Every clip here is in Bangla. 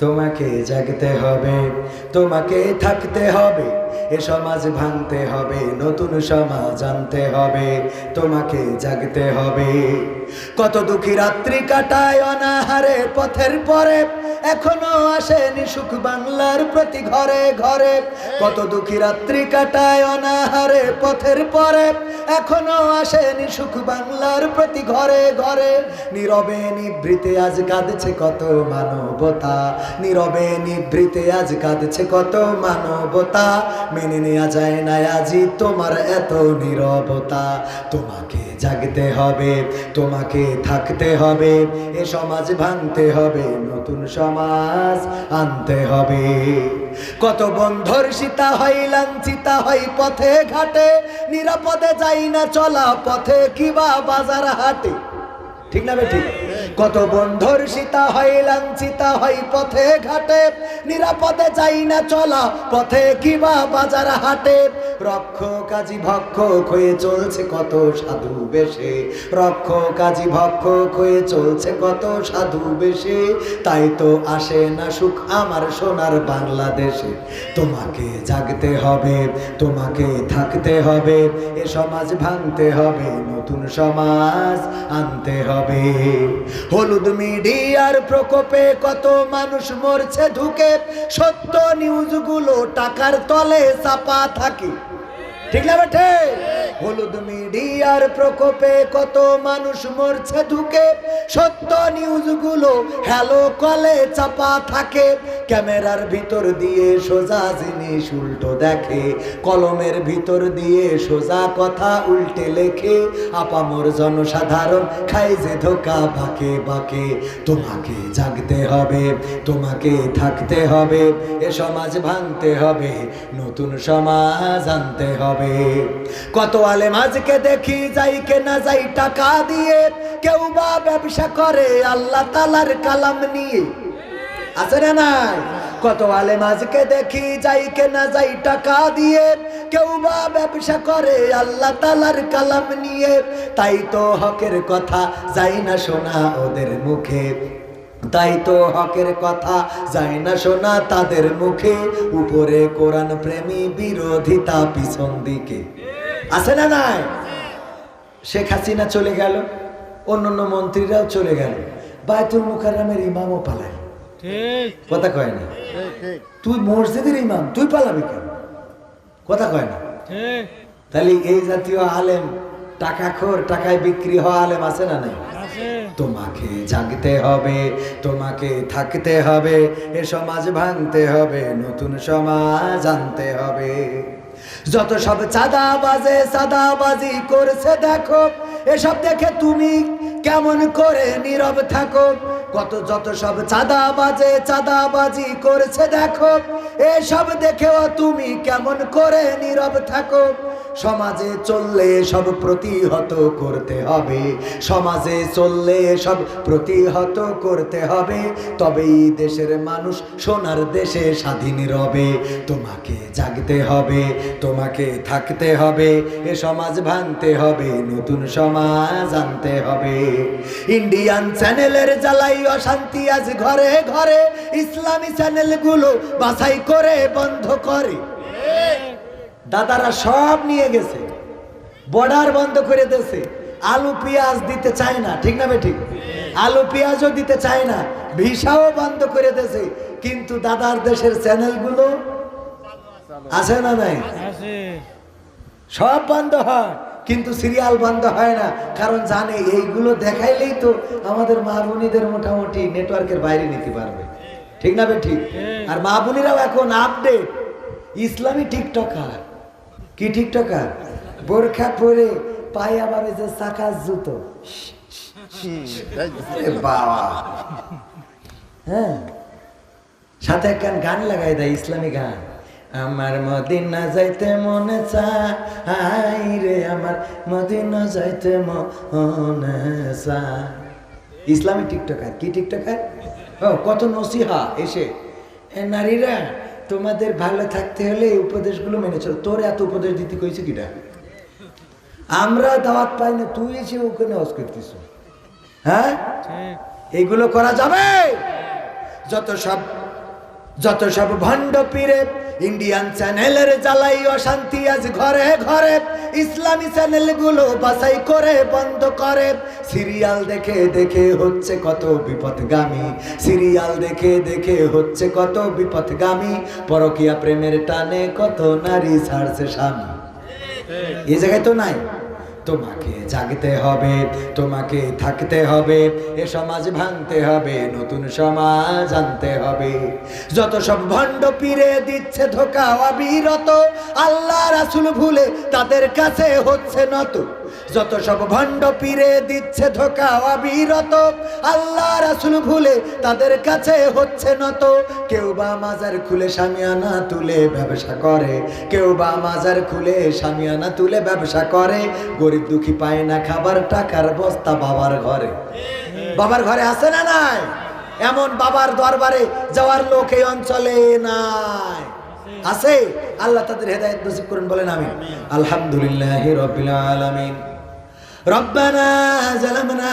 তোমাকে জাগতে হবে, তোমাকে থাকতে হবে, এ সমাজ ভাঙতে হবে, নতুন সমাজ আনতে হবে, তোমাকে জাগতে হবে। কত দুঃখী রাত্রি কাটায় অনাহারে পথের পরে, এখনো আসেনি সুখ বাংলার প্রতি ঘরে ঘরে। কত দুঃখী রাত্রি কাটায় অনাহারে পথের পরে, এখনো আসেনি সুখ বাংলার প্রতি ঘরে ঘরে। নীরবে নিভৃতে আজ কাঁদছে কত মানবতা, নীরবে নিভৃতে আজ কাঁদছে কত মানবতা। মেনে নেওয়া যায় না আজি তোমার এত নীরবতা। তোমাকে জাগতে হবে, তোমাকে থাকতে হবে, এ সমাজ ভাঙতে হবে, নতুন সমাজ আনতে হবে। কত বন্ধুর সীতা হয় লাঞ্ছিতা হয় পথে ঘাটে, নিরাপদে যাই না চলা পথে কিবা বাজার হাটে। ঠিক না বেঠিক? কত বন্ধুর সীতা হয় লাঞ্ছিতা হয় পথে ঘাটে, নিরাপদে যাই না চলা পথে কিবা বাজার হাটে। রক্ষ কাজী ভক্ষক হয়ে চলছে কত সাধু বেশে, রক্ষ কাজী ভক্ষক হয়ে চলছে কত সাধু বেশে। তাই তো আসে না সুখ আমার সোনার বাংলাদেশে। তোমাকে জাগতে হবে, তোমাকে থাকতে হবে, এ সমাজ ভাঙতে হবে, নতুন সমাজ আনতে হবে। হলুদ মিডিয়ার প্রকোপে কত মানুষ মরছে ঢুকে, সত্য নিউজগুলো টাকার তলে চাপা থাকে। ঠিক না বেঠে? হলুদ মিডিয়ার প্রকোপে কত মানুষ মরছে ঢুকে, সত্য নিউজগুলো হ্যালো কলে চাপা থাকে। ক্যামেরার ভিতর দিয়ে সোজা জিনিস উল্টো দেখে, কলমের ভিতর দিয়ে সোজা কথা উল্টে লেখে। আপামর জনসাধারণ খাই যে ধোকা বাঁকে বাঁকে। তোমাকে জাগতে হবে, তোমাকে থাকতে হবে, এ সমাজ ভাঙতে হবে, নতুন সমাজ আনতে হবে। কত আলেম আজকে দেখি যাই কে না যাই টাকা দিয়ে, কেউ বা ব্যবসা করে আল্লাহ তাআলার কালাম নিয়ে। আছে না নাই? কত আলেম আজকে দেখি যাই কে না যাই টাকা দিয়ে, কেউ বা ব্যবসা করে আল্লাহ তাআলার কালাম নিয়ে। তাই তো হকের কথা যায় না শোনা ওদের মুখে, তাই তো হকের কথা যায় না শোনা তাদের মুখে। উপরে কোরআন প্রেমী, বিরোধিতা পিছন দিকে। আছে না নাই? শেখ হাসিনা চলে গেল, অন্যান্য মন্ত্রীরাও চলে গেল, বায়তুল মুকাররমের ইমামও পালায়। কথা কয় না? তুই মসজিদের ইমাম, তুই পালাবি কেন? কথা কয় না? তাহলে এই জাতীয় আলেম, টাকাখোর, টাকায় বিক্রি হওয়া আলেম আছে না নাই? তোমাকে জাগতে হবে, তোমাকে থাকতে হবে, এ সমাজ ভাঙতে হবে, নতুন সমাজ আনতে হবে। যত সব চাঁদাবাজে চাঁদাবাজি করছে দেখো, এসব দেখে তুমি কেমন করে নীরব থাকো। যত সব চাঁদাবাজে চাঁদাবাজি করছে দেখো, এসব দেখেও তুমি কেমন করে নীরব থাকো। সমাজে চললে সব প্রতিহত করতে হবে, সমাজে চললে সব প্রতিহত করতে হবে, তবেই দেশের মানুষ সোনার দেশে স্বাধীন রবে। তোমাকে জাগতে হবে, তোমাকে থাকতে হবে, এ সমাজ ভাঙতে হবে, নতুন সমাজ আনতে হবে। ইন্ডিয়ান চ্যানেলের জ্বালাই অশান্তি আজ ঘরে ঘরে, ইসলামী চ্যানেলগুলো বাছাই করে বন্ধ করে। দাদারা সব নিয়ে গেছে, বর্ডার বন্ধ করে দিয়েছে, আলু পেঁয়াজ দিতে চায় না। ঠিক না বেঠিক? আলু পেঁয়াজও দিতে চায় না, ভিসাও বন্ধ করে দিয়েছে। কিন্তু দাদার দেশের চ্যানেলগুলো আছে না নাই? সব বন্ধ হয়, কিন্তু সিরিয়াল বন্ধ হয় না। কারণ জানে এইগুলো দেখাইলেই তো আমাদের মা বোনীদের মোটামুটি নেটওয়ার্কের বাইরে নিতে পারবে। ঠিক না বেঠিক? আর মা বোনীরাও এখন আপডেট, ইসলামী টিকটকার। কি টিকটকার? বোরখা পরে পায়ে আবার ওই যে চাকার জুতো। বাবা, হ্যাঁ, সাথে একখান গান লাগাই দেয়, ইসলামী গান। আমার মদিনা যাইতে মনে চাই রে, আমার মদিনা যাইতে মনে চায়। ইসলামী টিকটকার। কি টিকটকার? ও কত নসিহা এসে, নারীরা তোমাদের ভালো থাকতে হলে এই উপদেশগুলো মেনে চলো। তোর এত উপদেশ দিতে কইছে কিটা? আমরা দাওয়াত পাই না, তুই এসে ওখানে হজ করতিস। হ্যাঁ, এইগুলো করা যাবে? যত সব যত সব ভণ্ড পীরে ইন্ডিয়ান চ্যানেলের জ্বালাই অশান্তি আজ ঘরে ঘরে, ইসলামী চ্যানেলগুলো বাছাই করে বন্ধ করে। সিরিয়াল দেখে দেখে হচ্ছে কত বিপথগামী, সিরিয়াল দেখে দেখে হচ্ছে কত বিপথগামী। পরকীয়া প্রেমের টানে কত নারী ছাড়ছে স্বামী। এই জায়গায় তো নাই। তোমাকে জাগতে হবে, তোমাকে থাকতে হবে, এ সমাজ ভাঙতে হবে, নতুন সমাজ আনতে হবে। যত সব ভণ্ড পীরে দিচ্ছে ধোঁকা অবিরত, আল্লাহ রাসূল ভুলে তাদের কাছে হচ্ছে নত। যত সব ভণ্ড পীরে দিচ্ছে ধোঁকা অবিরত, আল্লাহ রাসূল ভুলে তাদের কাছে হচ্ছে নত। কেউ বা মাজার খুলে শামিয়ানা তুলে ব্যবসা করে, কেউ বা মাজার খুলে শামিয়ানা তুলে ব্যবসা করে। গরিব দুঃখী পায় না খাবার, টাকার বস্তা বাবার ঘরে। বাবার ঘরে আছে না নাই? এমন বাবার দরবারে যাওয়ার লোক এই অঞ্চলে নাই, আছে? আল্লাহ তাদের হেদায়েত নসিব করুন, বলেন আমিন। আলহামদুলিল্লাহি রাব্বিল আলামিন। রব্বানা যালামনা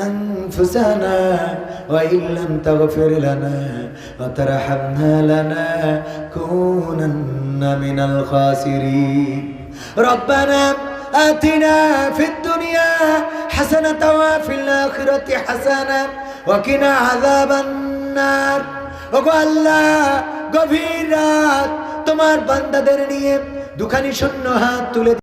আনফুসানা ওয়া ইল্লাম তাগফির লানা ওয়া তারহামনা লানাকুনান্না মিনাল খাসিরিন। রব্বানা آتنا في الدنيا حسنة وفي الآخرة حسنة وقنا عذاب النار। ওগো আল্লাহ, গভীর রাত তোমার বান্দাদের নিয়ে দুখানি শূন্য হাত তুলে